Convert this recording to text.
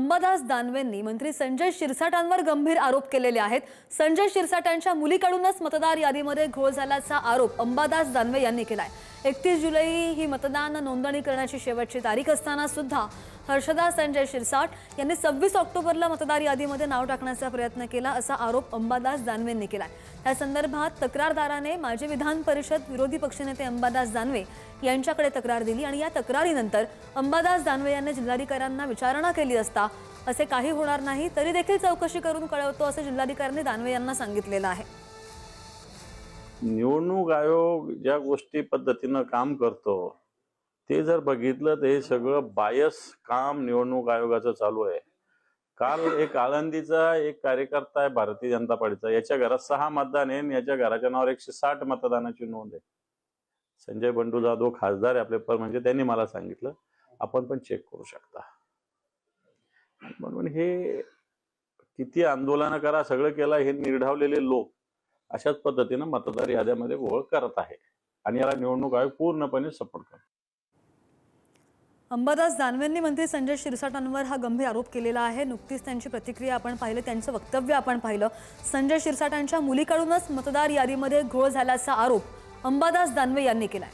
अंबादास दानवेंनी मंत्री संजय शिरसाटांवर गंभीर आरोप केलेले आहेत। संजय शिरसाटांच्या मुलीकडूनच मतदार यादीमध्ये घोळ झाल्याचा आरोप अंबादास दानवे यांनी केलाय। 31 जुलै ही मतदान नोंदणी करण्याची शेवटची तारीख असताना सुद्धा हर्षदा संजय शिरसाट यांनी 26 ऑक्टोबरला मतदार यादीमध्ये नाव टाकण्याचा प्रयत्न केला असा आरोप अंबादास दानवेंनी केलाय। या संदर्भात तक्रारदाराने माजी विधान परिषद विरोधी पक्षनेते अंबादास दानवे यांच्याकडे तक्रार दिली आणि या तक्रारीनंतर अंबादास दानवे यांनी जिल्हाधिकाऱ्यांना विचारणा केली असता असे काही होणार नाही तरी देखील चौकशी करून कळवतो असे जिल्हाधिकाऱ्यांनी दानवे यांना सांगितलेलं आहे। निवडणूक आयोग ज्या गोष्टी पद्धतीने काम करतो ते जर बघितलं तर हे सगळं बायस काम निवडणूक आयोगाचं चालू आहे। काल एक आळंदीचा एक कार्यकर्ता आहे भारतीय जनता पार्टीचा, याच्या घरात 6 मतदान आहे, याच्या घराच्या नावावर 160 मतदानाची नोंद आहे। संजय बंडू जाधव खासदार आहे आपले, म्हणजे त्यांनी मला सांगितलं आपण पण चेक करू शकता। म्हणून हे किती आंदोलन करा सगळं केलं, हे निर्ढावलेले लोक अशाच पद्धतीने मतदार याद्यामध्ये घोळ करत आहे आणि याला निवडणूक आयोग पूर्णपणे सपोर्ट करतो। अंबादास दानवेंनी मंत्री संजय शिरसाटांवर हा गंभीर आरोप केलेला आहे। नुकतीच त्यांची प्रतिक्रिया आपण पाहिलं, त्यांचं वक्तव्य आपण पाहिलं। संजय शिरसाटांच्या मुलीकडूनच मतदार यादीमध्ये घोळ झाल्याचा आरोप अंबादास दानवे यांनी केलाय।